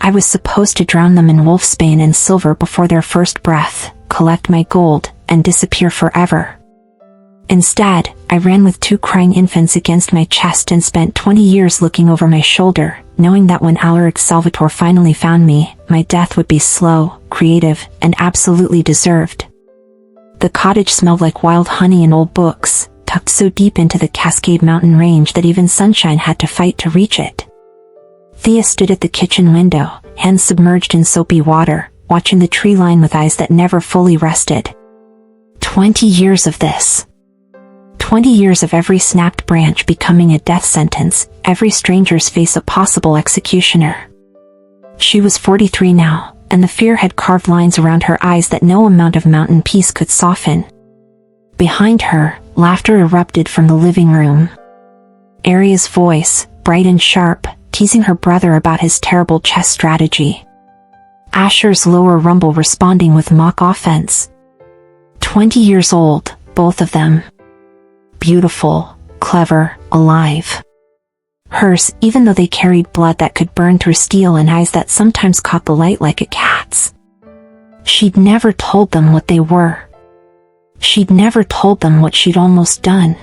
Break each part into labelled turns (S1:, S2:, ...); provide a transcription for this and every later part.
S1: I was supposed to drown them in wolfsbane and silver before their first breath, collect my gold, and disappear forever. Instead, I ran with 2 crying infants against my chest and spent 20 years looking over my shoulder, knowing that when Alaric Salvatore finally found me, my death would be slow, creative, and absolutely deserved. The cottage smelled like wild honey and old books, tucked so deep into the Cascade Mountain range that even sunshine had to fight to reach it. Thea stood at the kitchen window, hands submerged in soapy water, watching the tree line with eyes that never fully rested. 20 years of this. 20 years of every snapped branch becoming a death sentence, every stranger's face a possible executioner. She was 43 now, and the fear had carved lines around her eyes that no amount of mountain peace could soften. Behind her, laughter erupted from the living room. Aria's voice, bright and sharp, teasing her brother about his terrible chess strategy. Asher's lower rumble responding with mock offense. 20 years old, both of them. Beautiful, clever, alive. Hers, even though they carried blood that could burn through steel and eyes that sometimes caught the light like a cat's. She'd never told them what they were. She'd never told them what she'd almost done.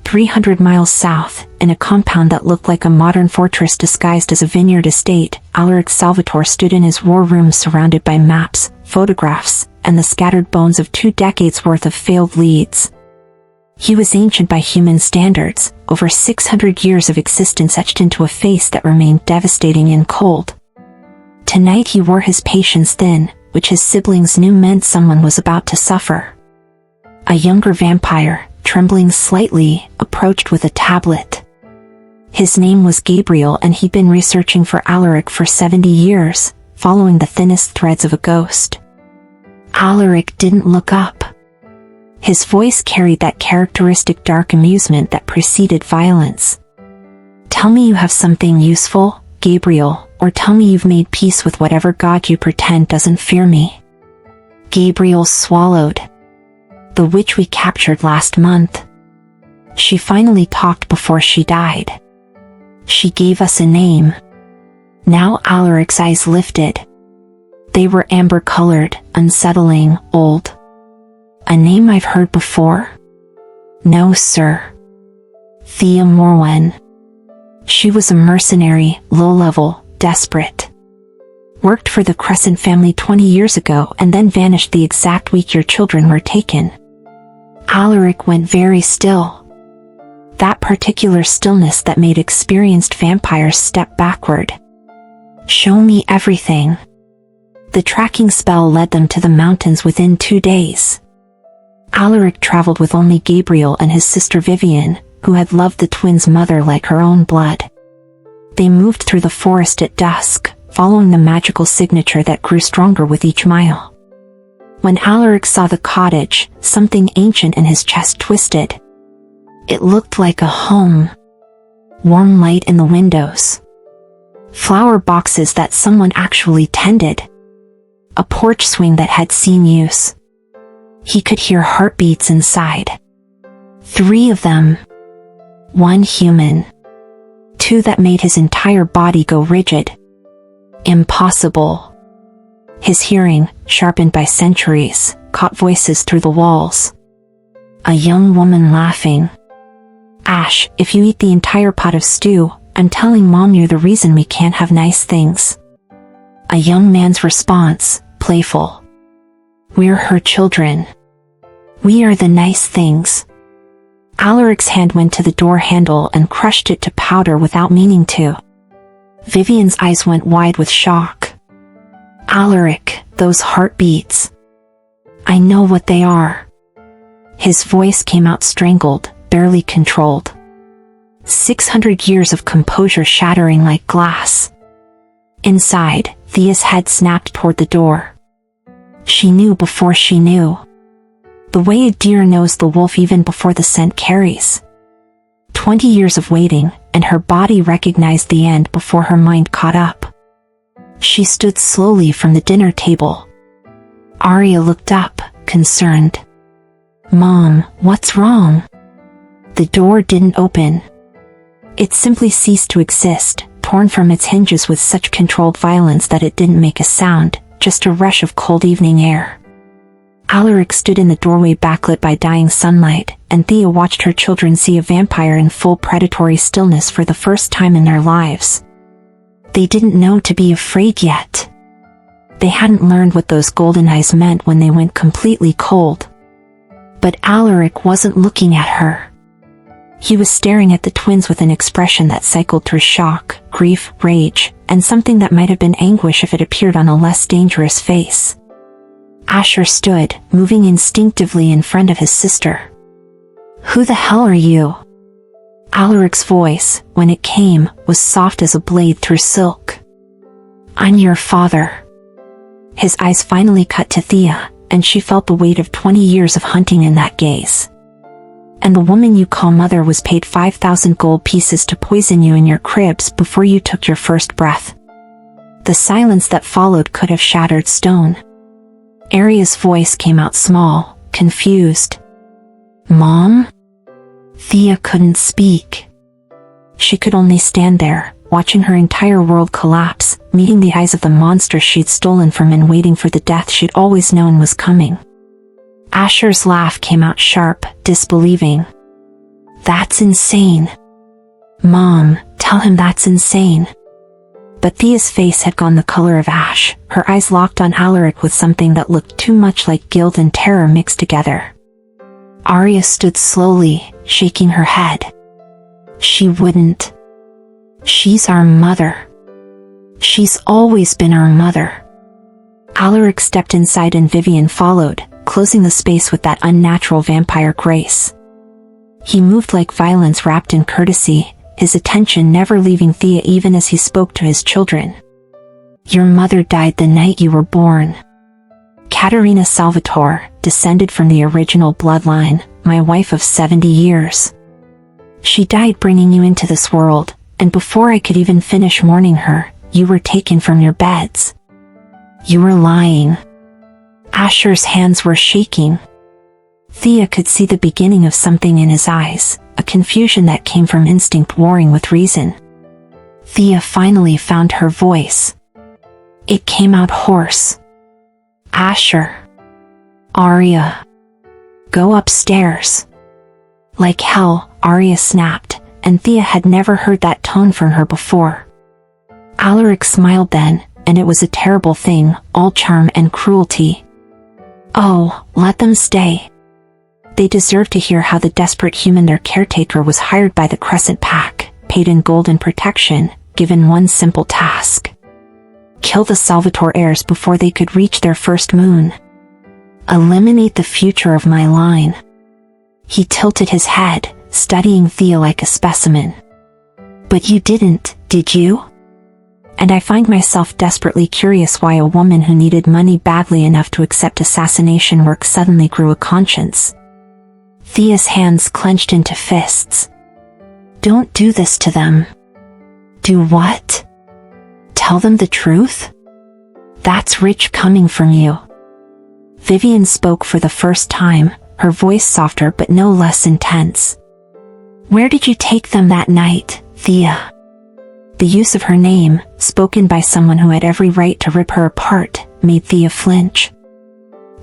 S1: 300 miles south, in a compound that looked like a modern fortress disguised as a vineyard estate, Alaric Salvatore stood in his war room surrounded by maps, photographs, and the scattered bones of 2 decades worth of failed leads. He was ancient by human standards, over 600 years of existence etched into a face that remained devastating and cold. Tonight he wore his patience thin, which his siblings knew meant someone was about to suffer. A younger vampire, trembling slightly, approached with a tablet. His name was Gabriel and he'd been researching for Alaric for 70 years, following the thinnest threads of a ghost. Alaric didn't look up. His voice carried that characteristic dark amusement that preceded violence. Tell me you have something useful, Gabriel, or tell me you've made peace with whatever god you pretend doesn't fear me. Gabriel swallowed. The witch we captured last month. She finally talked before she died. She gave us a name. Now Alaric's eyes lifted. They were amber-colored, unsettling, old. A name I've heard before? No, sir. Thea Morwen. She was a mercenary, low-level, desperate. Worked for the Crescent family 20 years ago and then vanished the exact week your children were taken. Alaric went very still. That particular stillness that made experienced vampires step backward. Show me everything. The tracking spell led them to the mountains within 2 days. Alaric traveled with only Gabriel and his sister Vivian, who had loved the twins' mother like her own blood. They moved through the forest at dusk, following the magical signature that grew stronger with each mile. When Alaric saw the cottage, something ancient in his chest twisted. It looked like a home. Warm light in the windows. Flower boxes that someone actually tended. A porch swing that had seen use. He could hear heartbeats inside. 3 of them. 1 human. 2 that made his entire body go rigid. Impossible. His hearing, sharpened by centuries, caught voices through the walls. A young woman laughing. Ash, if you eat the entire pot of stew, I'm telling Mom you're the reason we can't have nice things. A young man's response, playful. We're her children. We are the nice things. Alaric's hand went to the door handle and crushed it to powder without meaning to. Vivian's eyes went wide with shock. Alaric, those heartbeats. I know what they are. His voice came out strangled, barely controlled. 600 years of composure shattering like glass. Inside, Thea's head snapped toward the door. She knew before she knew. The way a deer knows the wolf even before the scent carries. 20 years of waiting, and her body recognized the end before her mind caught up. She stood slowly from the dinner table. Arya looked up, concerned. Mom, what's wrong? The door didn't open. It simply ceased to exist, torn from its hinges with such controlled violence that it didn't make a sound, just a rush of cold evening air. Alaric stood in the doorway backlit by dying sunlight, and Thea watched her children see a vampire in full predatory stillness for the first time in their lives. They didn't know to be afraid yet. They hadn't learned what those golden eyes meant when they went completely cold. But Alaric wasn't looking at her. He was staring at the twins with an expression that cycled through shock, grief, rage, and something that might have been anguish if it appeared on a less dangerous face. Asher stood, moving instinctively in front of his sister. "Who the hell are you?" Alaric's voice, when it came, was soft as a blade through silk. "I'm your father." His eyes finally cut to Thea, and she felt the weight of 20 years of hunting in that gaze. "And the woman you call mother was paid 5,000 gold pieces to poison you in your cribs before you took your first breath." The silence that followed could have shattered stone. Aria's voice came out small, confused. "Mom?" Thea couldn't speak. She could only stand there, watching her entire world collapse, meeting the eyes of the monster she'd stolen from and waiting for the death she'd always known was coming. Asher's laugh came out sharp, disbelieving. "That's insane. Mom, tell him that's insane." But Thea's face had gone the color of ash, her eyes locked on Alaric with something that looked too much like guilt and terror mixed together. Aria stood slowly, shaking her head. "She wouldn't. She's our mother. She's always been our mother." Alaric stepped inside and Vivian followed, closing the space with that unnatural vampire grace. He moved like violence wrapped in courtesy, his attention never leaving Thea even as he spoke to his children. "Your mother died the night you were born. Caterina Salvatore, descended from the original bloodline, my wife of 70 years. She died bringing you into this world, and before I could even finish mourning her, you were taken from your beds. You were lying." Asher's hands were shaking. Thea could see the beginning of something in his eyes, a confusion that came from instinct warring with reason. Thea finally found her voice. It came out hoarse. "Asher. Aria. Go upstairs." Like hell, Aria snapped, and Thea had never heard that tone from her before. Alaric smiled then, and it was a terrible thing, all charm and cruelty. "Oh, let them stay. They deserve to hear how the desperate human their caretaker was hired by the Crescent Pack, paid in gold and protection, given one simple task. Kill the Salvatore heirs before they could reach their first moon. Eliminate the future of my line." He tilted his head, studying Thea like a specimen. "But you didn't, did you? And I find myself desperately curious why a woman who needed money badly enough to accept assassination work suddenly grew a conscience." Thea's hands clenched into fists. "Don't do this to them." "Do what? Tell them the truth? That's rich coming from you." Vivian spoke for the first time, her voice softer but no less intense. "Where did you take them that night, Thea?" The use of her name, spoken by someone who had every right to rip her apart, made Thea flinch.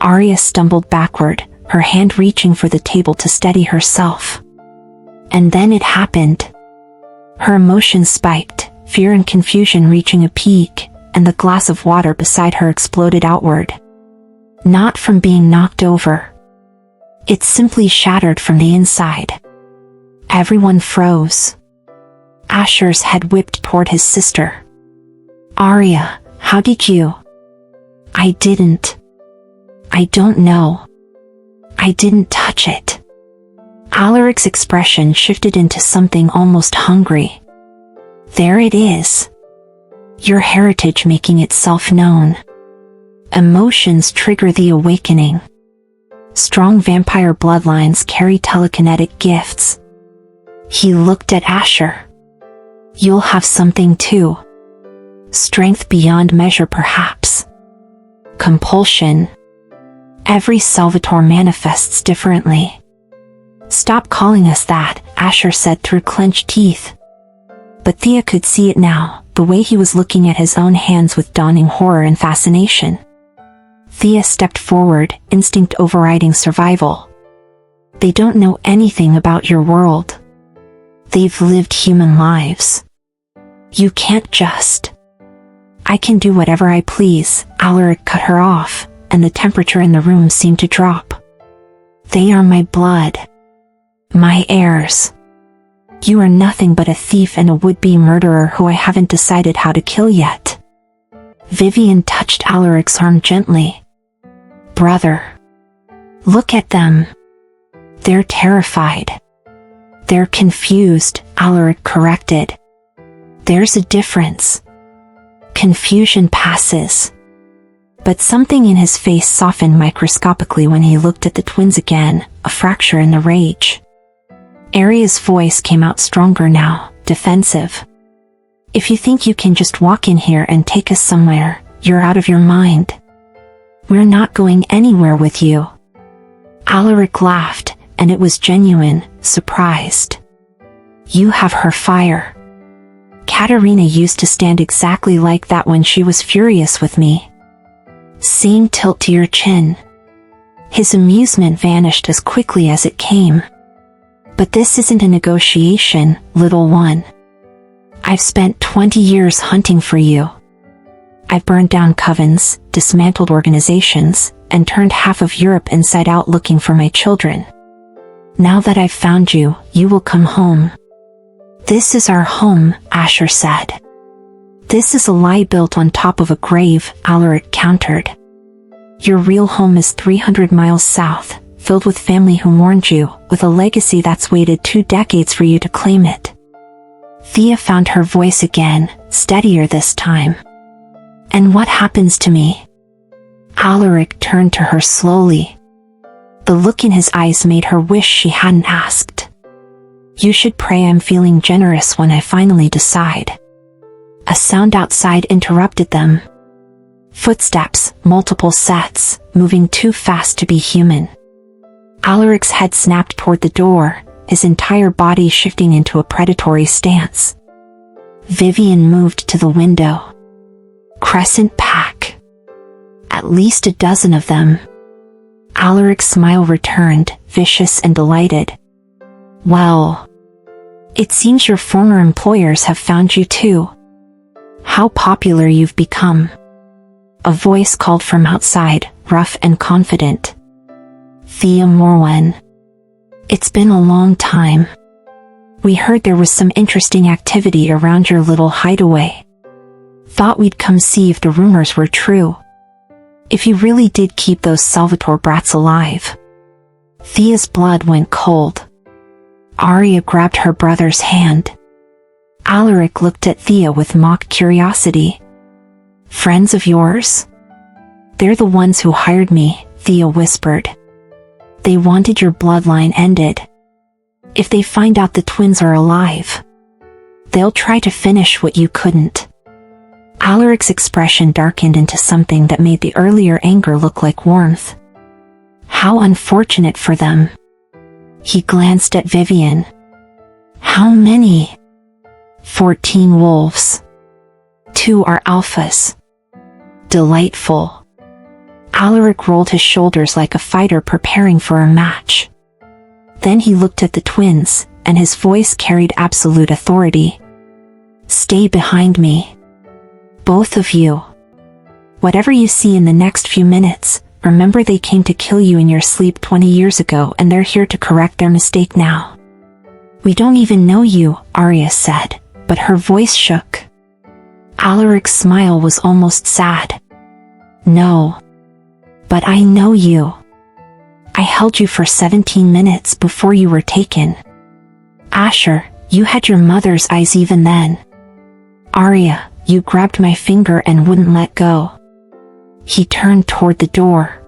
S1: Aria stumbled backward, her hand reaching for the table to steady herself. And then it happened. Her emotions spiked, fear and confusion reaching a peak, and the glass of water beside her exploded outward. Not from being knocked over. It simply shattered from the inside. Everyone froze. Asher's head whipped toward his sister. "Aria, how did you?" "I didn't. I don't know. I didn't touch it." Alaric's expression shifted into something almost hungry. "There it is. Your heritage making itself known. Emotions trigger the awakening. Strong vampire bloodlines carry telekinetic gifts." He looked at Asher. "You'll have something too. Strength beyond measure perhaps. Compulsion. Every Salvatore manifests differently." "Stop calling us that," Asher said through clenched teeth. But Thea could see it now, the way he was looking at his own hands with dawning horror and fascination. Thea stepped forward, instinct overriding survival. They don't know anything about your world. They've lived human lives. You can't just... I can do whatever I please, Alaric cut her off, and the temperature in the room seemed to drop. They are my blood. My heirs. You are nothing but a thief and a would-be murderer who I haven't decided how to kill yet. Vivian touched Alaric's arm gently. Brother. Look at them. They're terrified. They're confused, Alaric corrected. There's a difference. Confusion passes. But something in his face softened microscopically when he looked at the twins again, a fracture in the rage. Aria's voice came out stronger now, defensive. If you think you can just walk in here and take us somewhere, you're out of your mind. We're not going anywhere with you. Alaric laughed, and it was genuine, surprised. You have her fire. Katerina used to stand exactly like that when she was furious with me. Same tilt to your chin. His amusement vanished as quickly as it came. But this isn't a negotiation, little one. I've spent 20 years hunting for you. I've burned down covens, dismantled organizations, and turned half of Europe inside out looking for my children. Now that I've found you, you will come home. This is our home, Asher said. This is a lie built on top of a grave, Alaric countered. Your real home is 300 miles south, filled with family who mourned you, with a legacy that's waited 2 decades for you to claim it. Thea found her voice again, steadier this time. And what happens to me? Alaric turned to her slowly. The look in his eyes made her wish she hadn't asked. You should pray I'm feeling generous when I finally decide. A sound outside interrupted them. Footsteps, multiple sets, moving too fast to be human. Alaric's head snapped toward the door, his entire body shifting into a predatory stance. Vivian moved to the window. Crescent pack. At least a dozen of them. Alaric's smile returned, vicious and delighted. Well, it seems your former employers have found you too. How popular you've become. A voice called from outside, rough and confident. Thea Morwen. It's been a long time. We heard there was some interesting activity around your little hideaway. Thought we'd come see if the rumors were true. If you really did keep those Salvatore brats alive. Thea's blood went cold. Aria grabbed her brother's hand. Alaric looked at Thea with mock curiosity. Friends of yours? They're the ones who hired me, Thea whispered. They wanted your bloodline ended. If they find out the twins are alive, they'll try to finish what you couldn't. Alaric's expression darkened into something that made the earlier anger look like warmth. How unfortunate for them. He glanced at Vivian. How many? 14 wolves. 2 are alphas. Delightful. Alaric rolled his shoulders like a fighter preparing for a match. Then he looked at the twins, and his voice carried absolute authority. Stay behind me. Both of you. Whatever you see in the next few minutes, remember they came to kill you in your sleep 20 years ago and they're here to correct their mistake now. We don't even know you, Aria said, but her voice shook. Alaric's smile was almost sad. No. But I know you. I held you for 17 minutes before you were taken. Asher, you had your mother's eyes even then. Aria, you grabbed my finger and wouldn't let go. He turned toward the door.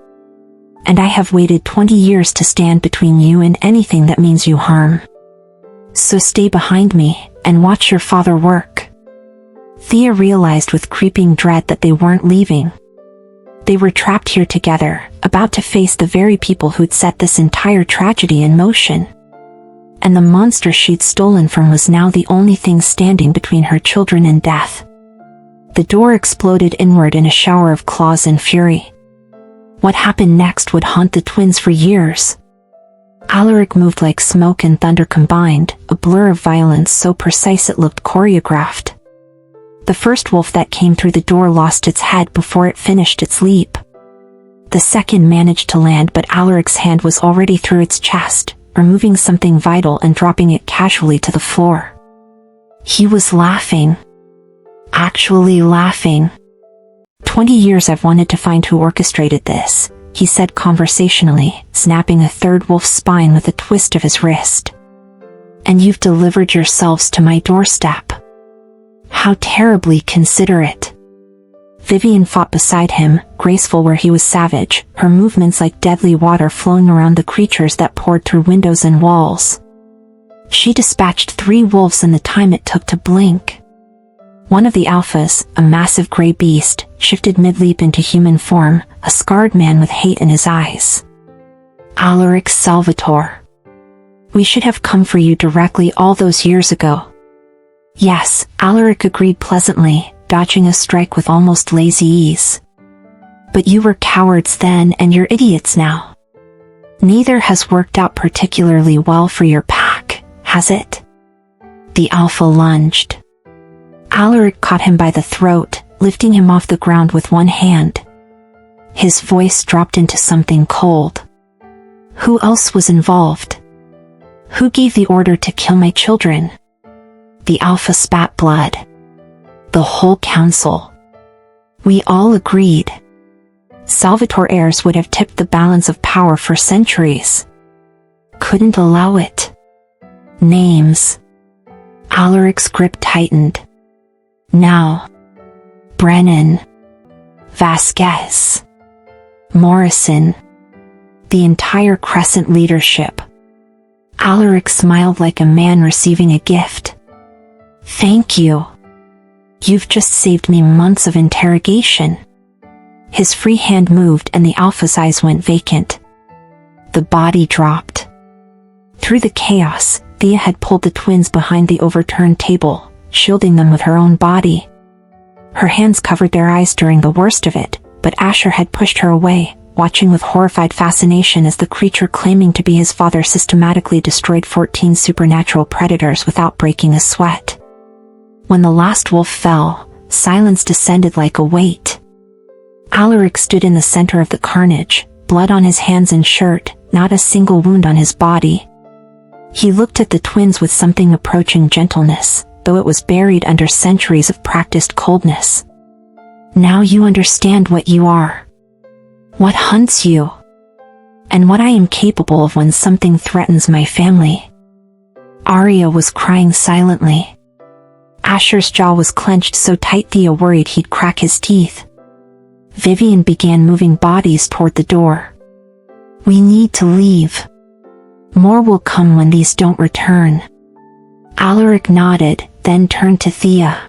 S1: And I have waited 20 years to stand between you and anything that means you harm. So stay behind me, and watch your father work. Thea realized with creeping dread that they weren't leaving. They were trapped here together, about to face the very people who'd set this entire tragedy in motion. and the monster she'd stolen from was now the only thing standing between her children and death. The door exploded inward in a shower of claws and fury. What happened next would haunt the twins for years. Alaric moved like smoke and thunder combined, a blur of violence so precise it looked choreographed. The first wolf that came through the door lost its head before it finished its leap. The second managed to land, but Alaric's hand was already through its chest, removing something vital and dropping it casually to the floor. He was laughing. Actually laughing. 20 years I've wanted to find who orchestrated this, he said conversationally, snapping a third wolf's spine with a twist of his wrist. And you've delivered yourselves to my doorstep. How terribly considerate. Vivian fought beside him, graceful where he was savage, her movements like deadly water flowing around the creatures that poured through windows and walls. She dispatched 3 wolves in the time it took to blink. One of the alphas, a massive gray beast, shifted mid-leap into human form, a scarred man with hate in his eyes. Alaric Salvatore. We should have come for you directly all those years ago. Yes, Alaric agreed pleasantly, dodging a strike with almost lazy ease. But you were cowards then and you're idiots now. Neither has worked out particularly well for your pack, has it? The alpha lunged. Alaric caught him by the throat, lifting him off the ground with one hand. His voice dropped into something cold. Who else was involved? Who gave the order to kill my children? The alpha spat blood. The whole council. We all agreed. Salvatore heirs would have tipped the balance of power for centuries. Couldn't allow it. Names. Alaric's grip tightened. Now. Brennan. Vasquez. Morrison. The entire Crescent leadership. Alaric smiled like a man receiving a gift. Thank you. You've just saved me months of interrogation. His free hand moved and the alpha's eyes went vacant. The body dropped. Through the chaos, Thea had pulled the twins behind the overturned table, shielding them with her own body. Her hands covered their eyes during the worst of it, but Asher had pushed her away, watching with horrified fascination as the creature claiming to be his father systematically destroyed 14 supernatural predators without breaking a sweat. When the last wolf fell, silence descended like a weight. Alaric stood in the center of the carnage, blood on his hands and shirt, not a single wound on his body. He looked at the twins with something approaching gentleness, though it was buried under centuries of practiced coldness. Now you understand what you are. What hunts you. And what I am capable of when something threatens my family. Arya was crying silently. Asher's jaw was clenched so tight Thea worried he'd crack his teeth. Vivian began moving bodies toward the door. We need to leave. More will come when these don't return. Alaric nodded, then turned to Thea.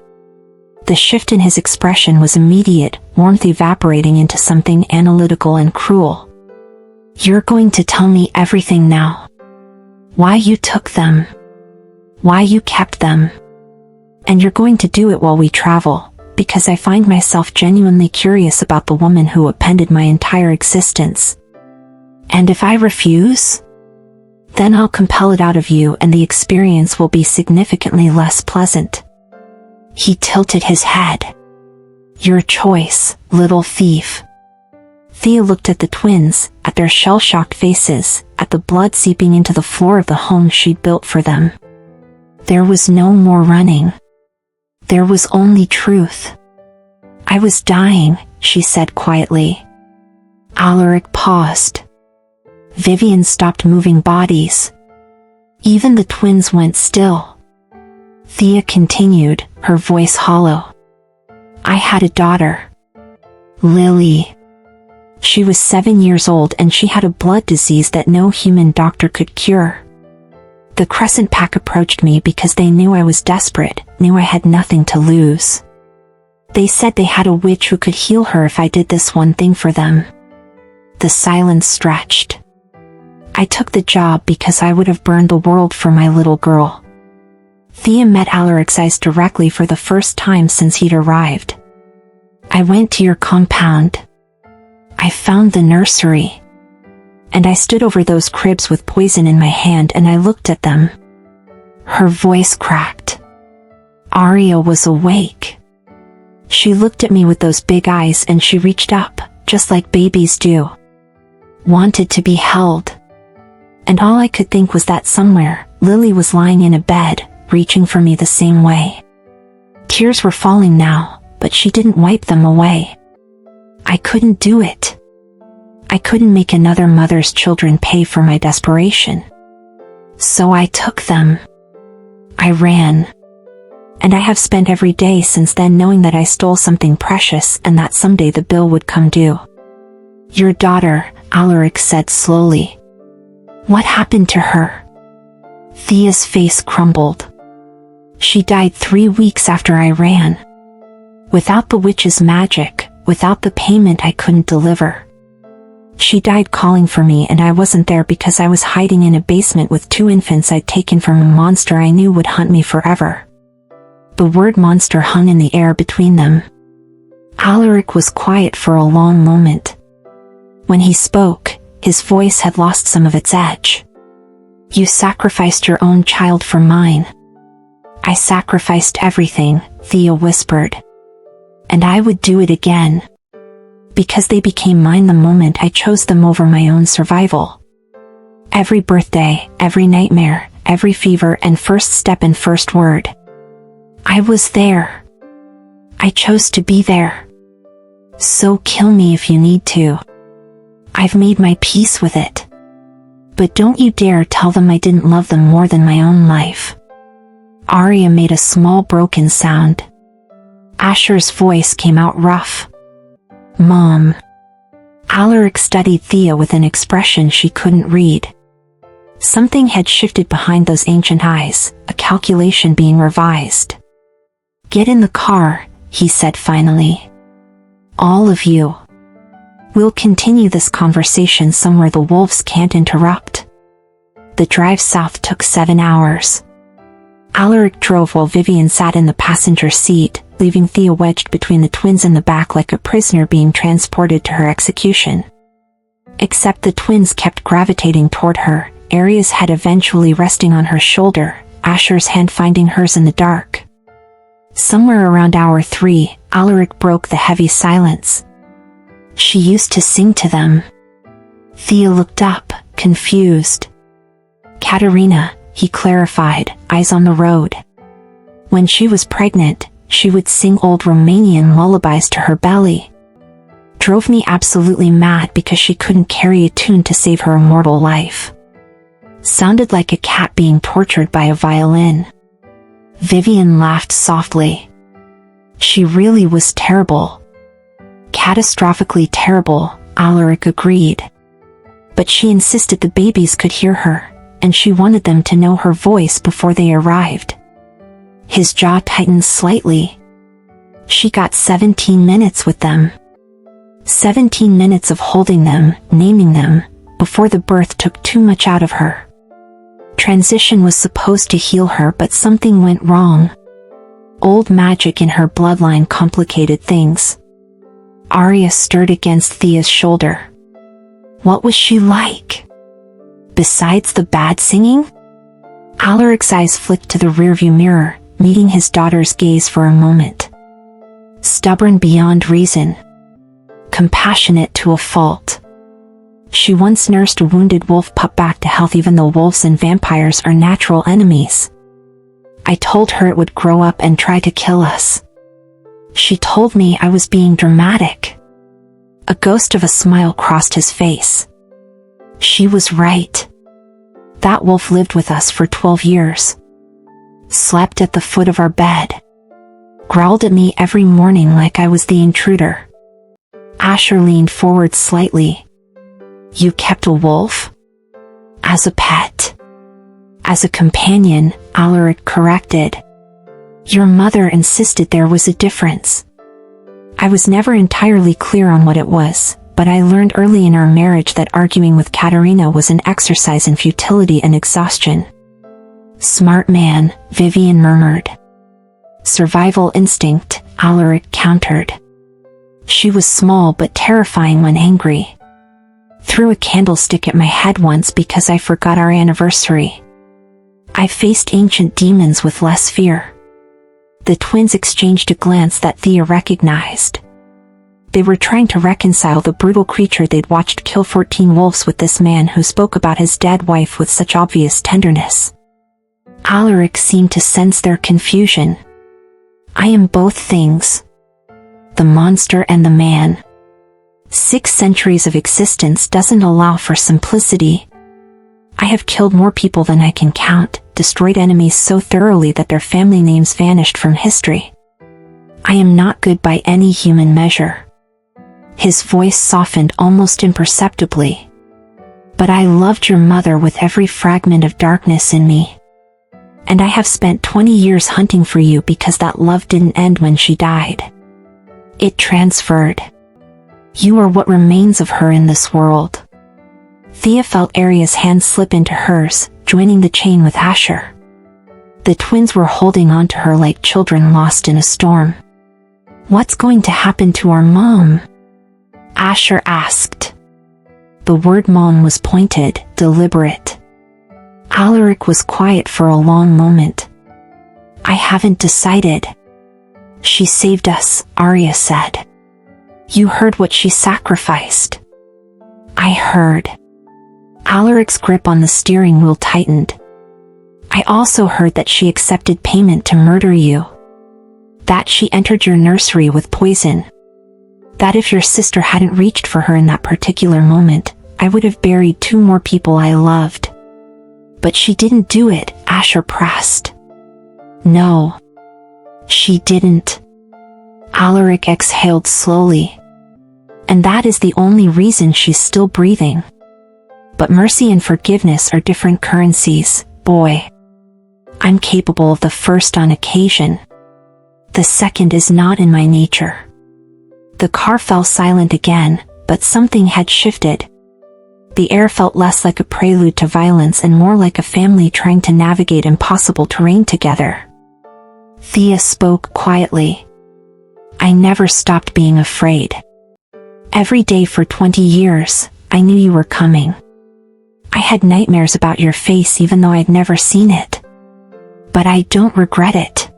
S1: The shift in his expression was immediate, warmth evaporating into something analytical and cruel. You're going to tell me everything now. Why you took them. Why you kept them. And you're going to do it while we travel, because I find myself genuinely curious about the woman who appended my entire existence. And if I refuse? Then I'll compel it out of you and the experience will be significantly less pleasant. He tilted his head. Your choice, little thief. Thea looked at the twins, at their shell-shocked faces, at the blood seeping into the floor of the home she'd built for them. There was no more running. There was only truth. I was dying, she said quietly. Alaric paused. Vivian stopped moving bodies. Even the twins went still. Thea continued, her voice hollow. I had a daughter. Lily. She was 7 years old and she had a blood disease that no human doctor could cure. The Crescent Pack approached me because they knew I was desperate, knew I had nothing to lose. They said they had a witch who could heal her if I did this one thing for them. The silence stretched. I took the job because I would have burned the world for my little girl. Thea met Alaric's eyes directly for the first time since he'd arrived. I went to your compound. I found the nursery. And I stood over those cribs with poison in my hand and I looked at them. Her voice cracked. Aria was awake. She looked at me with those big eyes and she reached up, just like babies do. Wanted to be held. And all I could think was that somewhere, Lily was lying in a bed, reaching for me the same way. Tears were falling now, but she didn't wipe them away. I couldn't do it. I couldn't make another mother's children pay for my desperation. So I took them. I ran. And I have spent every day since then knowing that I stole something precious and that someday the bill would come due. Your daughter, Alaric said slowly. What happened to her? Thea's face crumbled. She died 3 weeks after I ran. Without the witch's magic, without the payment I couldn't deliver. She died calling for me and I wasn't there because I was hiding in a basement with 2 infants I'd taken from a monster I knew would hunt me forever. The word monster hung in the air between them. Alaric was quiet for a long moment. When he spoke, his voice had lost some of its edge. You sacrificed your own child for mine. I sacrificed everything, Thea whispered. And I would do it again. Because they became mine the moment I chose them over my own survival. Every birthday, every nightmare, every fever and first step and first word. I was there. I chose to be there. So kill me if you need to. I've made my peace with it. But don't you dare tell them I didn't love them more than my own life. Aria made a small broken sound. Asher's voice came out rough. Mom. Alaric studied Thea with an expression she couldn't read. Something had shifted behind those ancient eyes, a calculation being revised. Get in the car, he said finally. All of you. We'll continue this conversation somewhere the wolves can't interrupt. The drive south took 7 hours. Alaric drove while Vivian sat in the passenger seat, leaving Thea wedged between the twins in the back like a prisoner being transported to her execution. Except the twins kept gravitating toward her, Aria's head eventually resting on her shoulder, Asher's hand finding hers in the dark. Somewhere around hour 3, Alaric broke the heavy silence. She used to sing to them. Thea looked up, confused. Katerina, he clarified, eyes on the road. When she was pregnant, she would sing old Romanian lullabies to her belly. Drove me absolutely mad because she couldn't carry a tune to save her immortal life. Sounded like a cat being tortured by a violin. Vivian laughed softly. She really was terrible. Catastrophically terrible, Alaric agreed. But she insisted the babies could hear her, and she wanted them to know her voice before they arrived. His jaw tightened slightly. She got 17 minutes with them. 17 minutes of holding them, naming them, before the birth took too much out of her. Transition was supposed to heal her, but something went wrong. Old magic in her bloodline complicated things. Aria stirred against Thea's shoulder. What was she like? Besides the bad singing? Alaric's eyes flicked to the rearview mirror, meeting his daughter's gaze for a moment. Stubborn beyond reason. Compassionate to a fault. She once nursed a wounded wolf pup back to health even though wolves and vampires are natural enemies. I told her it would grow up and try to kill us. She told me I was being dramatic. A ghost of a smile crossed his face. She was right. That wolf lived with us for 12 years. Slept at the foot of our bed. Growled at me every morning like I was the intruder. Asher leaned forward slightly. You kept a wolf? As a pet. As a companion, Alaric corrected. Your mother insisted there was a difference. I was never entirely clear on what it was, but I learned early in our marriage that arguing with Katerina was an exercise in futility and exhaustion. Smart man, Vivian murmured. Survival instinct, Alaric countered. She was small but terrifying when angry. Threw a candlestick at my head once because I forgot our anniversary. I faced ancient demons with less fear. The twins exchanged a glance that Thea recognized. They were trying to reconcile the brutal creature they'd watched kill 14 wolves with this man who spoke about his dead wife with such obvious tenderness. Alaric seemed to sense their confusion. I am both things. The monster and the man. 6 centuries of existence doesn't allow for simplicity. I have killed more people than I can count, destroyed enemies so thoroughly that their family names vanished from history. I am not good by any human measure. His voice softened almost imperceptibly. But I loved your mother with every fragment of darkness in me. And I have spent 20 years hunting for you because that love didn't end when she died. It transferred. You are what remains of her in this world. Thea felt Aria's hand slip into hers, joining the chain with Asher. The twins were holding on to her like children lost in a storm. What's going to happen to our mom? Asher asked. The word mom was pointed, deliberate. Alaric was quiet for a long moment. I haven't decided. She saved us, Arya said. You heard what she sacrificed. I heard. Alaric's grip on the steering wheel tightened. I also heard that she accepted payment to murder you. That she entered your nursery with poison. That if your sister hadn't reached for her in that particular moment, I would have buried 2 more people I loved. But she didn't do it, Asher pressed. No. She didn't. Alaric exhaled slowly. And that is the only reason she's still breathing. But mercy and forgiveness are different currencies, boy. I'm capable of the first on occasion. The second is not in my nature. The car fell silent again, but something had shifted. The air felt less like a prelude to violence and more like a family trying to navigate impossible terrain together. Thea spoke quietly. I never stopped being afraid. Every day for 20 years, I knew you were coming. I had nightmares about your face even though I'd never seen it. But I don't regret it.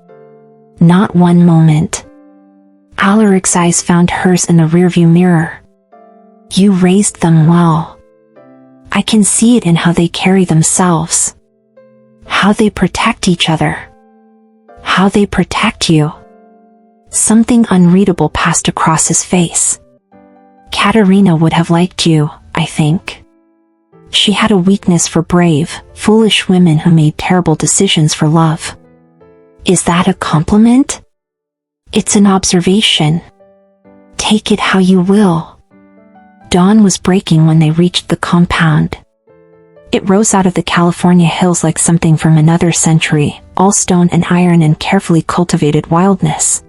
S1: Not one moment. Alaric's eyes found hers in the rearview mirror. You raised them well. I can see it in how they carry themselves. How they protect each other. How they protect you. Something unreadable passed across his face. Katerina would have liked you, I think. She had a weakness for brave, foolish women who made terrible decisions for love. Is that a compliment? It's an observation. Take it how you will. Dawn was breaking when they reached the compound. It rose out of the California hills like something from another century, all stone and iron and carefully cultivated wildness.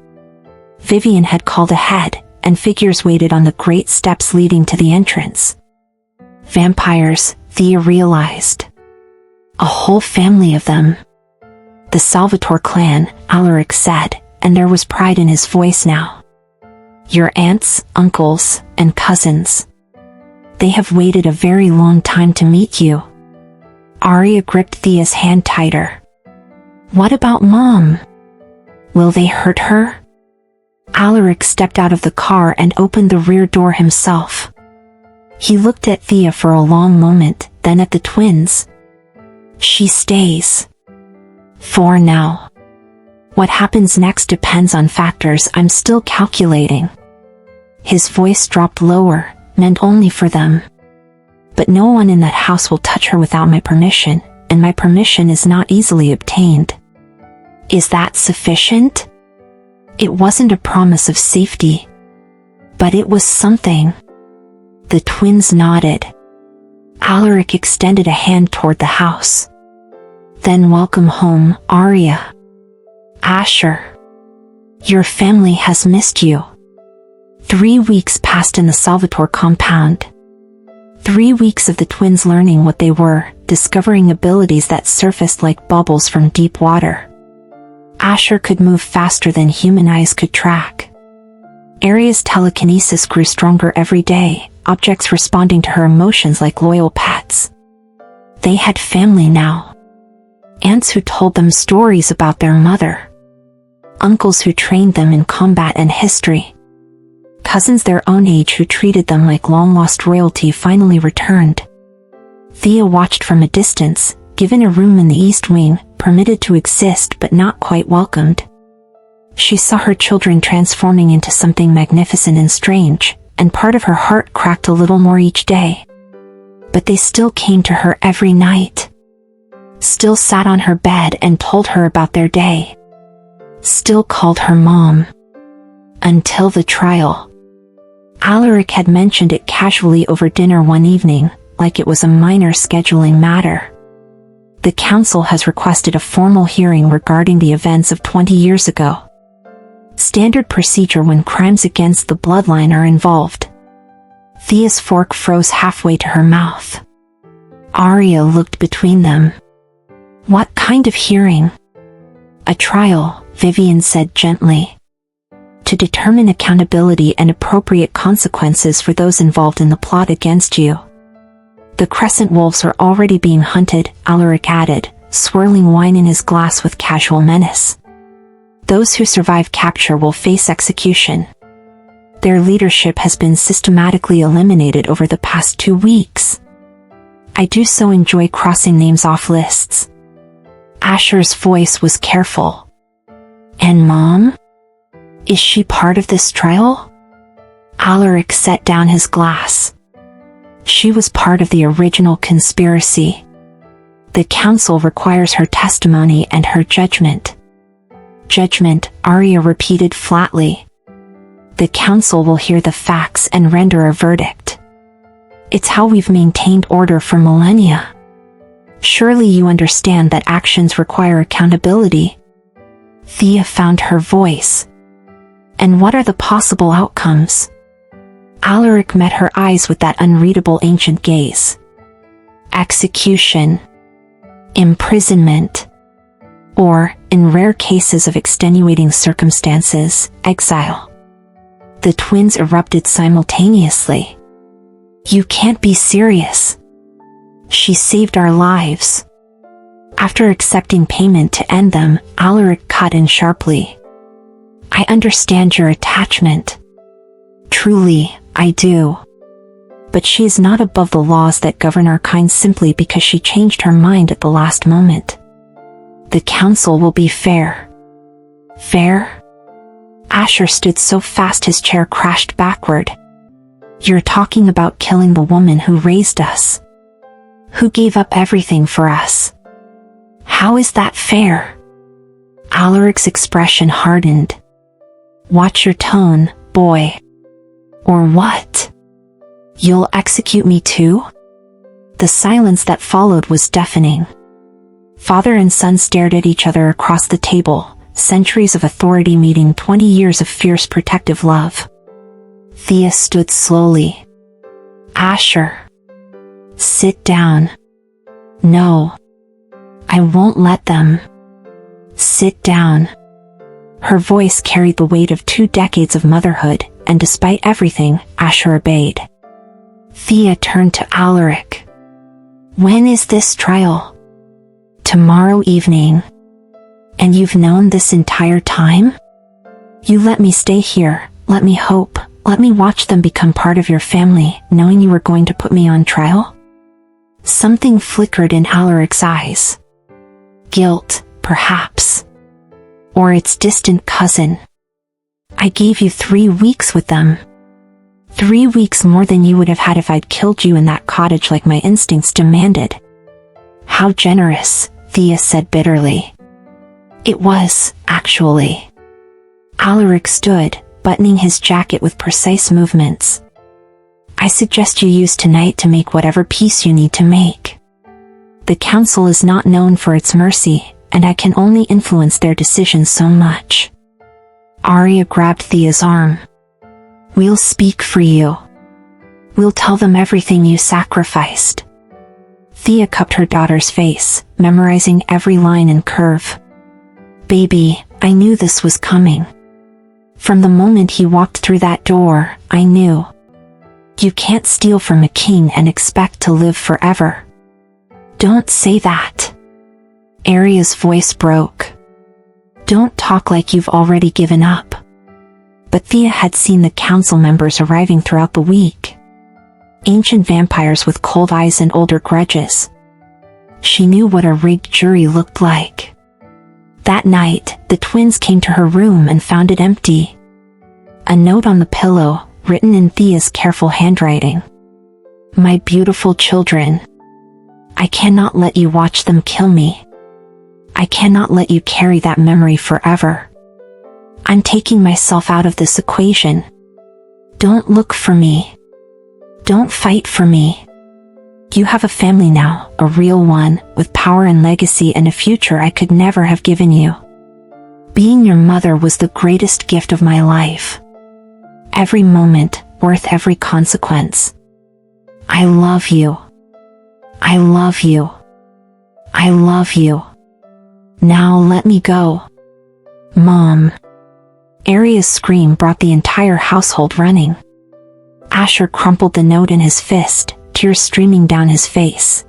S1: Vivian had called ahead, and figures waited on the great steps leading to the entrance. Vampires, Thea realized. A whole family of them. The Salvatore clan, Alaric said, and there was pride in his voice now. Your aunts, uncles, and cousins. They have waited a very long time to meet you. Arya gripped Thea's hand tighter. What about Mom? Will they hurt her? Alaric stepped out of the car and opened the rear door himself. He looked at Thea for a long moment, then at the twins. She stays. For now. What happens next depends on factors I'm still calculating. His voice dropped lower, meant only for them. But no one in that house will touch her without my permission, and my permission is not easily obtained. Is that sufficient? It wasn't a promise of safety. But it was something. The twins nodded. Alaric extended a hand toward the house. Then welcome home, Arya. Asher. Your family has missed you. 3 weeks passed in the Salvatore compound. 3 weeks of the twins learning what they were, discovering abilities that surfaced like bubbles from deep water. Asher could move faster than human eyes could track. Aria's telekinesis grew stronger every day, objects responding to her emotions like loyal pets. They had family now. Aunts who told them stories about their mother. Uncles who trained them in combat and history. Cousins their own age who treated them like long-lost royalty finally returned. Thea watched from a distance, given a room in the East Wing, permitted to exist but not quite welcomed. She saw her children transforming into something magnificent and strange, and part of her heart cracked a little more each day. But they still came to her every night. Still sat on her bed and told her about their day. Still called her mom. Until the trial. Alaric had mentioned it casually over dinner one evening, like it was a minor scheduling matter. The council has requested a formal hearing regarding the events of 20 years ago. Standard procedure when crimes against the bloodline are involved. Thea's fork froze halfway to her mouth. Aria looked between them. What kind of hearing? A trial, Vivian said gently. To determine accountability and appropriate consequences for those involved in the plot against you. The Crescent Wolves are already being hunted, Alaric added, swirling wine in his glass with casual menace. Those who survive capture will face execution. Their leadership has been systematically eliminated over the past 2 weeks. I do so enjoy crossing names off lists. Asher's voice was careful. And Mom? Is she part of this trial? Alaric set down his glass. She was part of the original conspiracy. The council requires her testimony and her judgment. Judgment, Aria repeated flatly. The council will hear the facts and render a verdict. It's how we've maintained order for millennia. Surely you understand that actions require accountability. Thea found her voice. And what are the possible outcomes? Alaric met her eyes with that unreadable ancient gaze. Execution. Imprisonment. Or, in rare cases of extenuating circumstances, exile. The twins erupted simultaneously. You can't be serious. She saved our lives. After accepting payment to end them, Alaric cut in sharply. I understand your attachment. Truly, I do. But she is not above the laws that govern our kind simply because she changed her mind at the last moment. The council will be fair. Fair? Asher stood so fast his chair crashed backward. You're talking about killing the woman who raised us. Who gave up everything for us. How is that fair? Alaric's expression hardened. Watch your tone, boy. Or what? You'll execute me too? The silence that followed was deafening. Father and son stared at each other across the table, centuries of authority meeting 20 years of fierce protective love. Thea stood slowly. Asher. Sit down. No. I won't let them. Sit down. Her voice carried the weight of 2 decades of motherhood, and despite everything, Asher obeyed. Thea turned to Alaric. When is this trial? Tomorrow evening. And you've known this entire time? You let me stay here, let me hope, let me watch them become part of your family, knowing you were going to put me on trial? Something flickered in Alaric's eyes. Guilt, perhaps. Or its distant cousin. I gave you 3 weeks with them. 3 weeks more than you would have had if I'd killed you in that cottage like my instincts demanded. How generous, Thea said bitterly. It was, actually. Alaric stood, buttoning his jacket with precise movements. I suggest you use tonight to make whatever peace you need to make. The council is not known for its mercy, and I can only influence their decisions so much. Aria grabbed Thea's arm. We'll speak for you. We'll tell them everything you sacrificed." Thea cupped her daughter's face, memorizing every line and curve. "Baby, I knew this was coming. From the moment he walked through that door, I knew. You can't steal from a king and expect to live forever." "Don't say that." Aria's voice broke. "Don't talk like you've already given up." But Thea had seen the council members arriving throughout the week. Ancient vampires with cold eyes and older grudges. She knew what a rigged jury looked like. That night, the twins came to her room and found it empty. A note on the pillow, written in Thea's careful handwriting. "My beautiful children. I cannot let you watch them kill me. I cannot let you carry that memory forever. I'm taking myself out of this equation. Don't look for me. Don't fight for me. You have a family now, a real one, with power and legacy and a future I could never have given you. Being your mother was the greatest gift of my life. Every moment, worth every consequence. I love you. I love you. I love you. Now let me go. Mom." Aria's scream brought the entire household running. Asher crumpled the note in his fist, tears streaming down his face.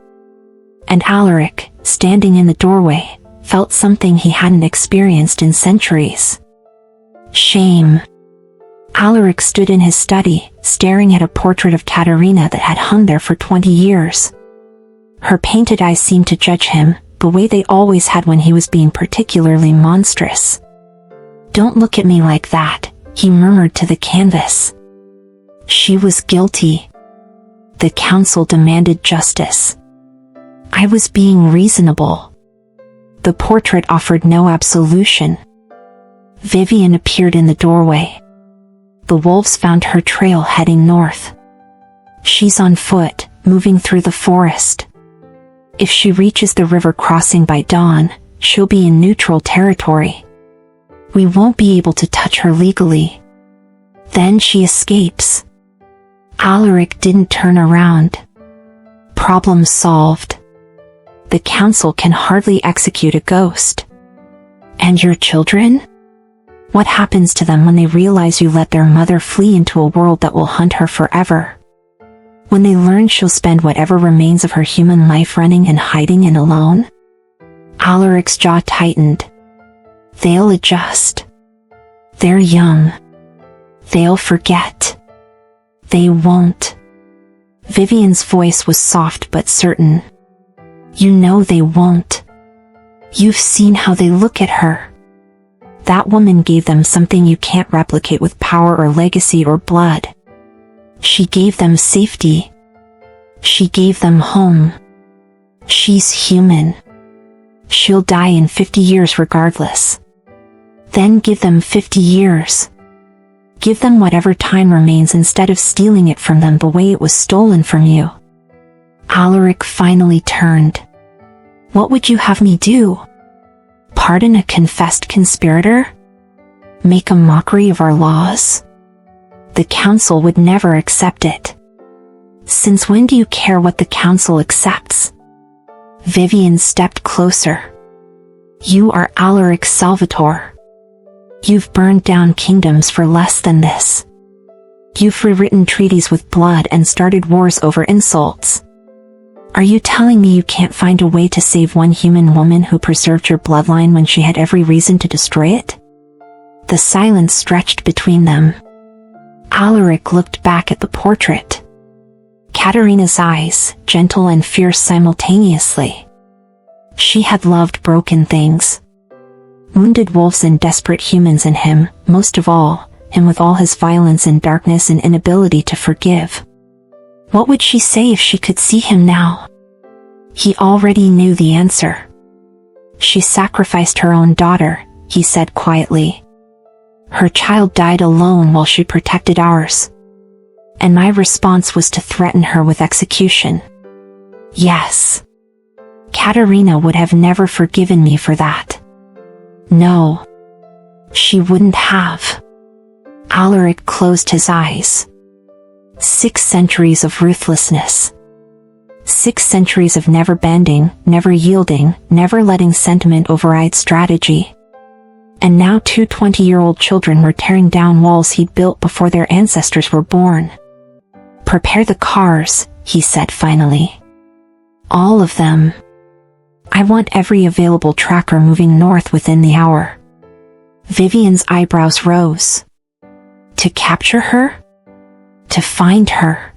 S1: And Alaric, standing in the doorway, felt something he hadn't experienced in centuries. Shame. Alaric stood in his study, staring at a portrait of Katerina that had hung there for 20 years. Her painted eyes seemed to judge him, the way they always had when he was being particularly monstrous. "Don't look at me like that," he murmured to the canvas. She was guilty. The council demanded justice. I was being reasonable. The portrait offered no absolution. Vivian appeared in the doorway. The wolves found her trail heading north. She's on foot, moving through the forest. If she reaches the river crossing by dawn, she'll be in neutral territory. We won't be able to touch her legally. Then she escapes. Alaric didn't turn around. Problem solved. The council can hardly execute a ghost. And your children? What happens to them when they realize you let their mother flee into a world that will hunt her forever? When they learn she'll spend whatever remains of her human life running and hiding and alone? Alaric's jaw tightened. They'll adjust. They're young. They'll forget. They won't. Vivian's voice was soft but certain. You know they won't. You've seen how they look at her. That woman gave them something you can't replicate with power or legacy or blood. She gave them safety. She gave them home. She's human. She'll die in 50 years regardless. Then give them 50 years. Give them whatever time remains instead of stealing it from them the way it was stolen from you. Alaric finally turned. What would you have me do? Pardon a confessed conspirator? Make a mockery of our laws? The council would never accept it. Since when do you care what the council accepts? Vivian stepped closer. You are Alaric Salvatore. You've burned down kingdoms for less than this. You've rewritten treaties with blood and started wars over insults. Are you telling me you can't find a way to save one human woman who preserved your bloodline when she had every reason to destroy it? The silence stretched between them. Alaric looked back at the portrait. Katerina's eyes, gentle and fierce simultaneously. She had loved broken things. Wounded wolves and desperate humans, in him, most of all, him with all his violence and darkness and inability to forgive. What would she say if she could see him now? He already knew the answer. She sacrificed her own daughter, he said quietly. Her child died alone while she protected ours. And my response was to threaten her with execution. Yes. Katerina would have never forgiven me for that. No. She wouldn't have. Alaric closed his eyes. 6 centuries of ruthlessness. 6 centuries of never bending, never yielding, never letting sentiment override strategy. And now 2 20-year-old children were tearing down walls he'd built before their ancestors were born. "Prepare the cars," he said finally. "All of them. I want every available tracker moving north within the hour." Vivian's eyebrows rose. To capture her? To find her?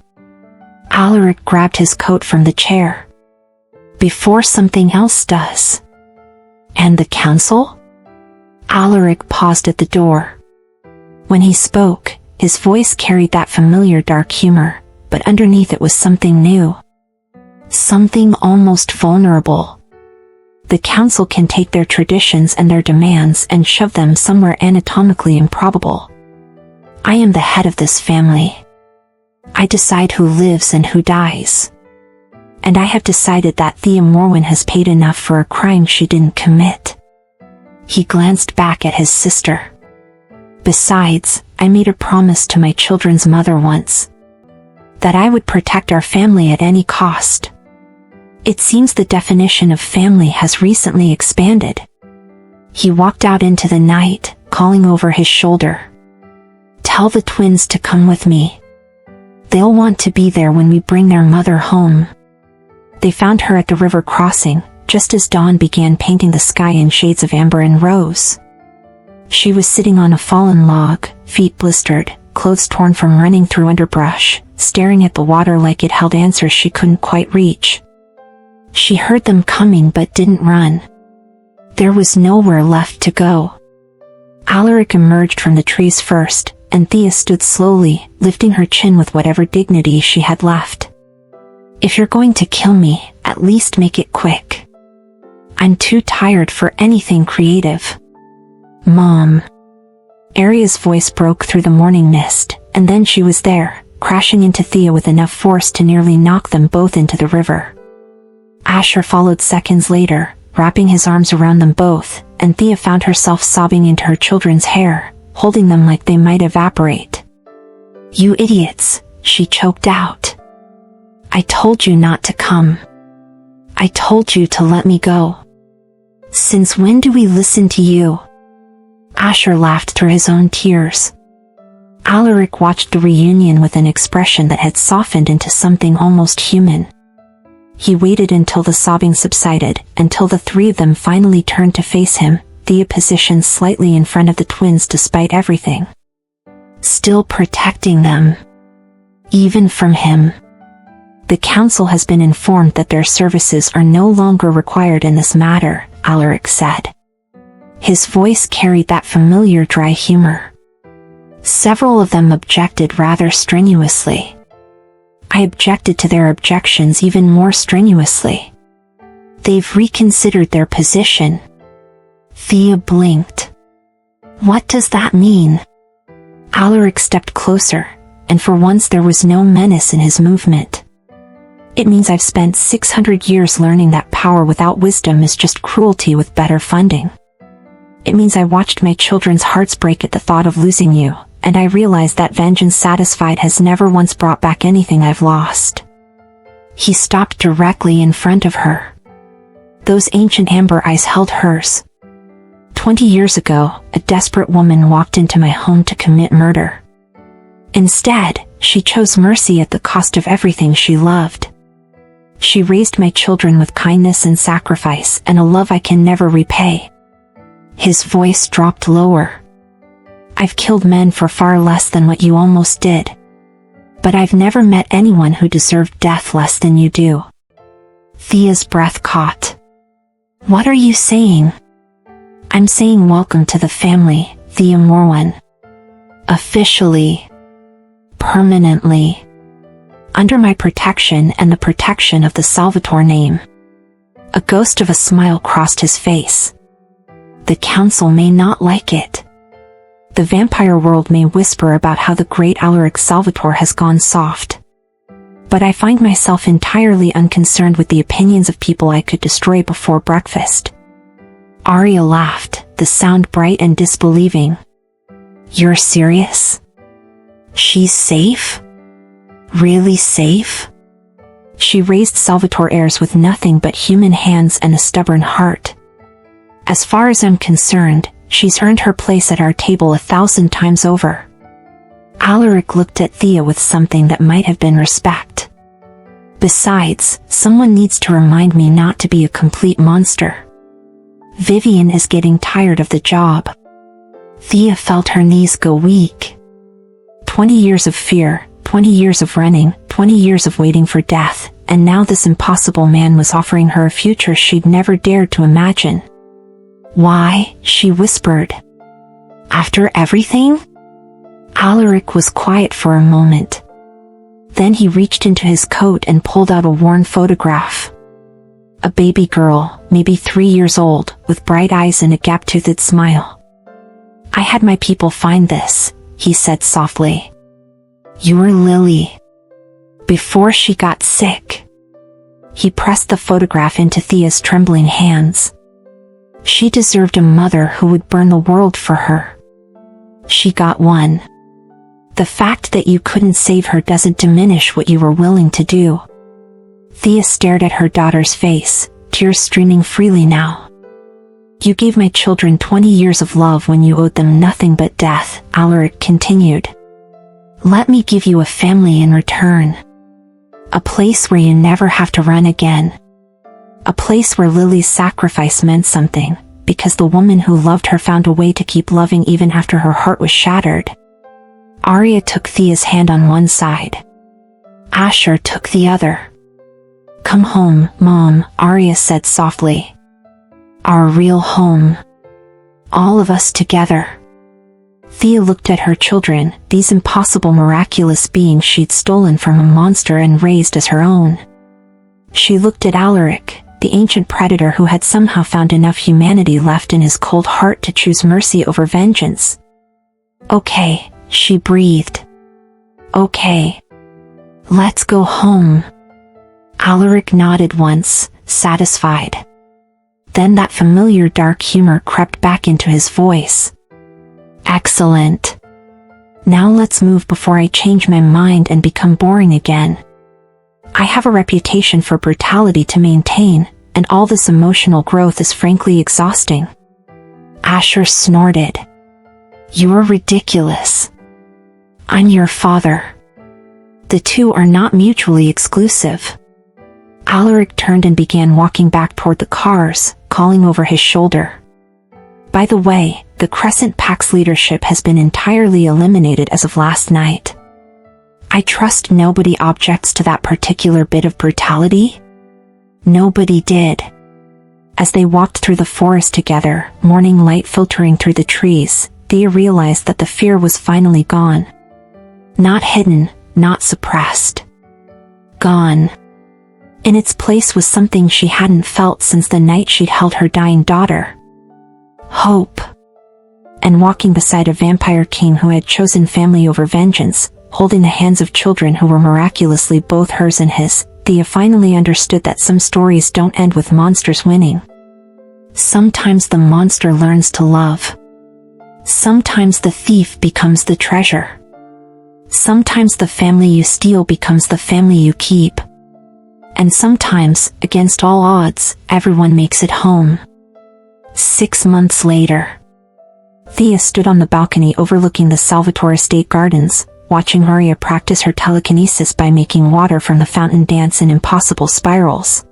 S1: Alaric grabbed his coat from the chair. "Before something else does." "And the council?" Alaric paused at the door. When he spoke, his voice carried that familiar dark humor, but underneath it was something new. Something almost vulnerable. "The council can take their traditions and their demands and shove them somewhere anatomically improbable. I am the head of this family. I decide who lives and who dies. And I have decided that Thea Morwen has paid enough for a crime she didn't commit." He glanced back at his sister. "Besides, I made a promise to my children's mother once. That I would protect our family at any cost. It seems the definition of family has recently expanded." He walked out into the night, calling over his shoulder. "Tell the twins to come with me. They'll want to be there when we bring their mother home." They found her at the river crossing, just as dawn began painting the sky in shades of amber and rose. She was sitting on a fallen log, feet blistered, clothes torn from running through underbrush, staring at the water like it held answers she couldn't quite reach. She heard them coming but didn't run. There was nowhere left to go. Alaric emerged from the trees first, and Thea stood slowly, lifting her chin with whatever dignity she had left. "If you're going to kill me, at least make it quick. I'm too tired for anything creative." "Mom." Aria's voice broke through the morning mist, and then she was there, crashing into Thea with enough force to nearly knock them both into the river. Asher followed seconds later, wrapping his arms around them both, and Thea found herself sobbing into her children's hair, holding them like they might evaporate. "You idiots," she choked out. "I told you not to come. I told you to let me go. Since when do we listen to you?" Asher laughed through his own tears. Alaric watched the reunion with an expression that had softened into something almost human. He waited until the sobbing subsided, until the 3 of them finally turned to face him, Thea positioned slightly in front of the twins despite everything. Still protecting them. Even from him. "The council has been informed that their services are no longer required in this matter," Alaric said. His voice carried that familiar dry humor. Several of them objected rather strenuously. I objected to their objections even more strenuously. They've reconsidered their position. Thea blinked. "What does that mean?" Alaric stepped closer, and for once there was no menace in his movement. "It means I've spent 600 years learning that power without wisdom is just cruelty with better funding. It means I watched my children's hearts break at the thought of losing you, and I realized that vengeance satisfied has never once brought back anything I've lost." He stopped directly in front of her. Those ancient amber eyes held hers. 20 years ago, a desperate woman walked into my home to commit murder. Instead, she chose mercy at the cost of everything she loved. She raised my children with kindness and sacrifice and a love I can never repay. His voice dropped lower. "I've killed men for far less than what you almost did. But I've never met anyone who deserved death less than you do." Thea's breath caught. "What are you saying?" "I'm saying welcome to the family, Thea Morwen. Officially. Permanently. Under my protection and the protection of the Salvatore name." A ghost of a smile crossed his face. "The council may not like it. The vampire world may whisper about how the great Alaric Salvatore has gone soft. But I find myself entirely unconcerned with the opinions of people I could destroy before breakfast." Aria laughed, the sound bright and disbelieving. "You're serious?" She's safe? Really safe? She raised Salvatore heirs with nothing but human hands and a stubborn heart. As far as I'm concerned, she's earned her place at our table 1,000 times over. Alaric looked at Thea with something that might have been respect. Besides, someone needs to remind me not to be a complete monster. Vivian is getting tired of the job. Thea felt her knees go weak. 20 years of fear, 20 years of running, 20 years of waiting for death, and now this impossible man was offering her a future she'd never dared to imagine. Why, she whispered. After everything? Alaric was quiet for a moment. Then he reached into his coat and pulled out a worn photograph. A baby girl, maybe 3 years old, with bright eyes and a gap-toothed smile. I had my people find this, he said softly. You're Lily. Before she got sick. He pressed the photograph into Thea's trembling hands. She deserved a mother who would burn the world for her. She got one. The fact that you couldn't save her doesn't diminish what you were willing to do. Thea stared at her daughter's face, tears streaming freely now. You gave my children 20 years of love when you owed them nothing but death, Alaric continued. Let me give you a family in return. A place where you never have to run again. A place where Lily's sacrifice meant something, because the woman who loved her found a way to keep loving even after her heart was shattered. Arya took Thea's hand on one side. Asher took the other. Come home, Mom, Arya said softly. Our real home. All of us together. Thea looked at her children, these impossible miraculous beings she'd stolen from a monster and raised as her own. She looked at Alaric, the ancient predator who had somehow found enough humanity left in his cold heart to choose mercy over vengeance. Okay, she breathed. Okay. Let's go home. Alaric nodded once, satisfied. Then that familiar dark humor crept back into his voice. Excellent. Now let's move before I change my mind and become boring again. I have a reputation for brutality to maintain, and all this emotional growth is frankly exhausting. Asher snorted. You're ridiculous. I'm your father. The two are not mutually exclusive. Alaric turned and began walking back toward the cars, calling over his shoulder. By the way, the Crescent Pack's leadership has been entirely eliminated as of last night. I trust nobody objects to that particular bit of brutality? Nobody did. As they walked through the forest together, morning light filtering through the trees, Thea realized that the fear was finally gone. Not hidden, not suppressed. Gone. In its place was something she hadn't felt since the night she'd held her dying daughter. Hope. And walking beside a vampire king who had chosen family over vengeance, holding the hands of children who were miraculously both hers and his, Thea finally understood that some stories don't end with monsters winning. Sometimes the monster learns to love. Sometimes the thief becomes the treasure. Sometimes the family you steal becomes the family you keep. And sometimes, against all odds, everyone makes it home. 6 months later. Thea stood on the balcony overlooking the Salvatore estate gardens, watching Arya practice her telekinesis by making water from the fountain dance in impossible spirals.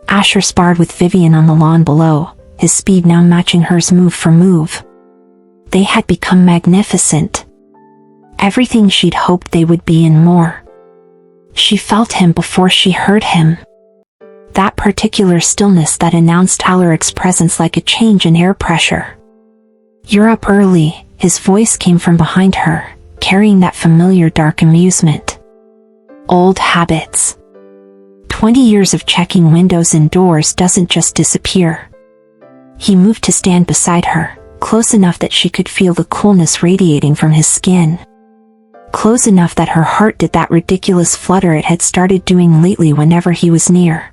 S1: Asher sparred with Vivian on the lawn below, his speed now matching hers move for move. They had become magnificent. Everything she'd hoped they would be and more. She felt him before she heard him. That particular stillness that announced Alaric's presence like a change in air pressure. You're up early, his voice came from behind her, carrying that familiar dark amusement. Old habits. 20 years of checking windows and doors doesn't just disappear. He moved to stand beside her, close enough that she could feel the coolness radiating from his skin. Close enough that her heart did that ridiculous flutter it had started doing lately whenever he was near.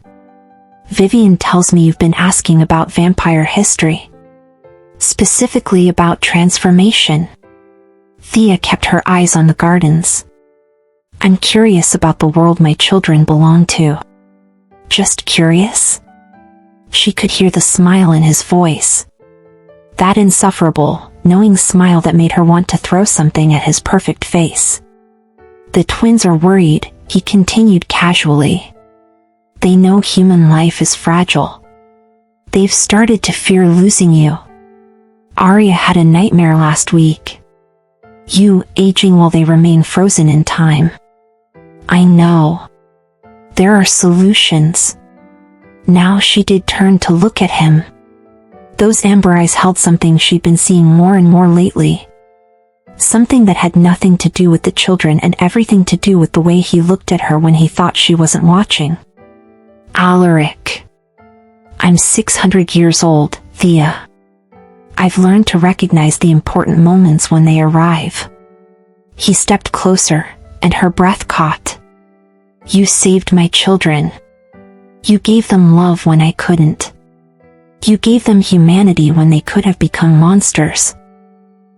S1: Vivian tells me you've been asking about vampire history. Specifically about transformation. Thea kept her eyes on the gardens. I'm curious about the world my children belong to. Just curious? She could hear the smile in his voice. That insufferable, knowing smile that made her want to throw something at his perfect face. The twins are worried, he continued casually. They know human life is fragile. They've started to fear losing you. Arya had a nightmare last week. You aging while they remain frozen in time. I know. There are solutions. Now she did turn to look at him. Those amber eyes held something she'd been seeing more and more lately. Something that had nothing to do with the children and everything to do with the way he looked at her when he thought she wasn't watching. Alaric. I'm 600 years old, Thea. I've learned to recognize the important moments when they arrive. He stepped closer, and her breath caught. You saved my children. You gave them love when I couldn't. You gave them humanity when they could have become monsters.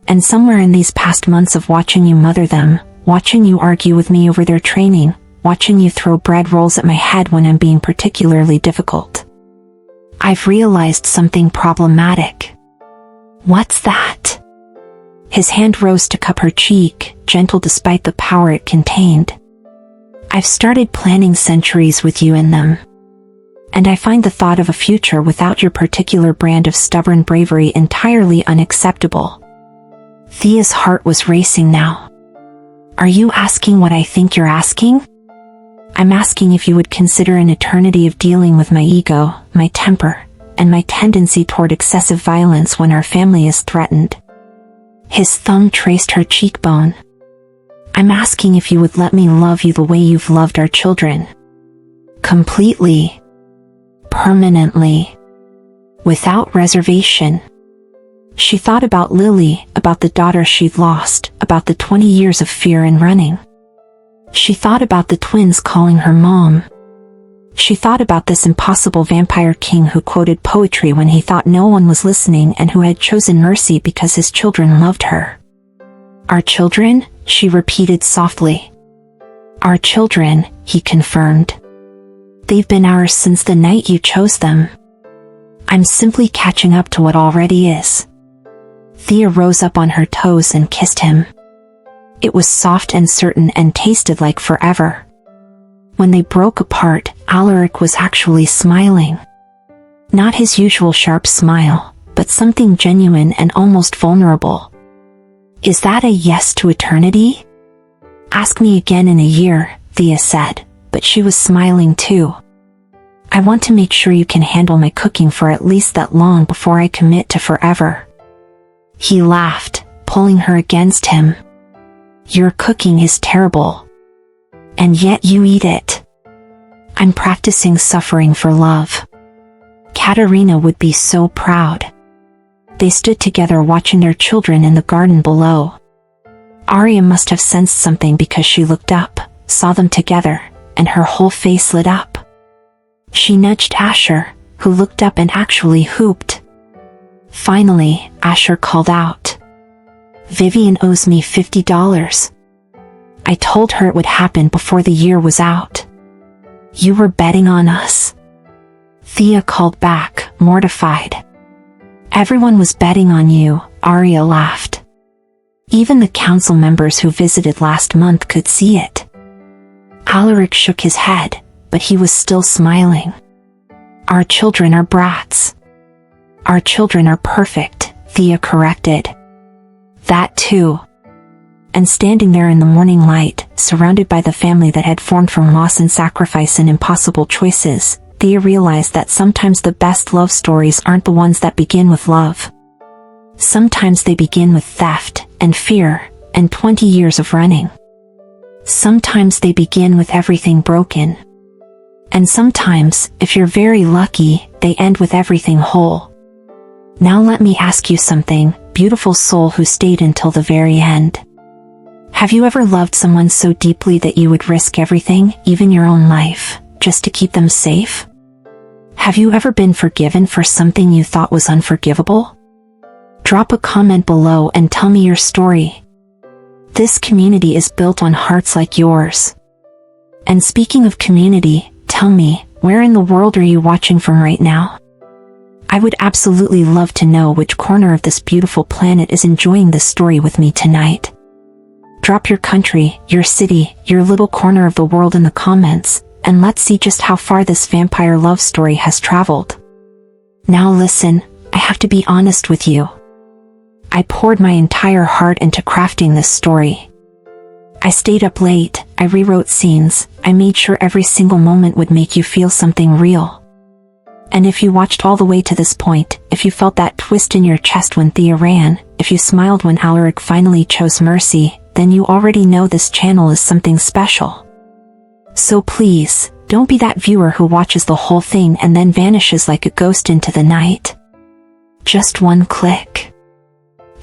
S1: And somewhere in these past months of watching you mother them, watching you argue with me over their training, watching you throw bread rolls at my head when I'm being particularly difficult, I've realized something problematic. What's that? His hand rose to cup her cheek, gentle despite the power it contained. I've started planning centuries with you in them. And I find the thought of a future without your particular brand of stubborn bravery entirely unacceptable. Thea's heart was racing now. Are you asking what I think you're asking? I'm asking if you would consider an eternity of dealing with my ego, my temper, and my tendency toward excessive violence when our family is threatened. His thumb traced her cheekbone. I'm asking if you would let me love you the way you've loved our children. Completely. Permanently. Without reservation. She thought about Lily, about the daughter she'd lost, about the 20 years of fear and running. She thought about the twins calling her mom. She thought about this impossible vampire king who quoted poetry when he thought no one was listening and who had chosen mercy because his children loved her. Our children? She repeated softly. Our children, he confirmed. They've been ours since the night you chose them. I'm simply catching up to what already is. Thea rose up on her toes and kissed him. It was soft and certain and tasted like forever. When they broke apart, Alaric was actually smiling. Not his usual sharp smile, but something genuine and almost vulnerable. Is that a yes to eternity? Ask me again in a year, Thea said, but she was smiling too. I want to make sure you can handle my cooking for at least that long before I commit to forever. He laughed, pulling her against him. Your cooking is terrible. And yet you eat it. I'm practicing suffering for love. Katerina would be so proud. They stood together watching their children in the garden below. Arya must have sensed something because she looked up, saw them together, and her whole face lit up. She nudged Asher, who looked up and actually hooped. Finally, Asher called out. Vivian owes me $50. I told her it would happen before the year was out. You were betting on us. Thea called back, mortified. Everyone was betting on you, Arya laughed. Even the council members who visited last month could see it. Alaric shook his head, but he was still smiling. Our children are brats. Our children are perfect, Thea corrected. That too. And standing there in the morning light, surrounded by the family that had formed from loss and sacrifice and impossible choices, Thea realized that sometimes the best love stories aren't the ones that begin with love. Sometimes they begin with theft, and fear, and 20 years of running. Sometimes they begin with everything broken. And sometimes, if you're very lucky, they end with everything whole. Now let me ask you something, beautiful soul who stayed until the very end. Have you ever loved someone so deeply that you would risk everything, even your own life, just to keep them safe? Have you ever been forgiven for something you thought was unforgivable? Drop a comment below and tell me your story. This community is built on hearts like yours. And speaking of community, tell me, where in the world are you watching from right now? I would absolutely love to know which corner of this beautiful planet is enjoying this story with me tonight. Drop your country, your city, your little corner of the world in the comments, and let's see just how far this vampire love story has traveled. Now listen, I have to be honest with you. I poured my entire heart into crafting this story. I stayed up late, I rewrote scenes, I made sure every single moment would make you feel something real. And if you watched all the way to this point, if you felt that twist in your chest when Thea ran, if you smiled when Alaric finally chose mercy, then you already know this channel is something special. So please, don't be that viewer who watches the whole thing and then vanishes like a ghost into the night. Just one click.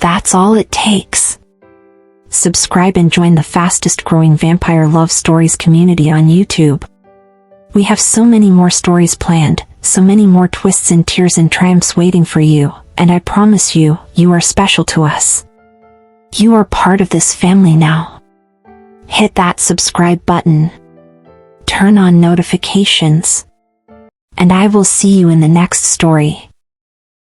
S1: That's all it takes. Subscribe and join the fastest growing vampire love stories community on YouTube. We have so many more stories planned, so many more twists and tears and triumphs waiting for you, and I promise you, you are special to us. You are part of this family now. Hit that subscribe button. Turn on notifications. And I will see you in the next story.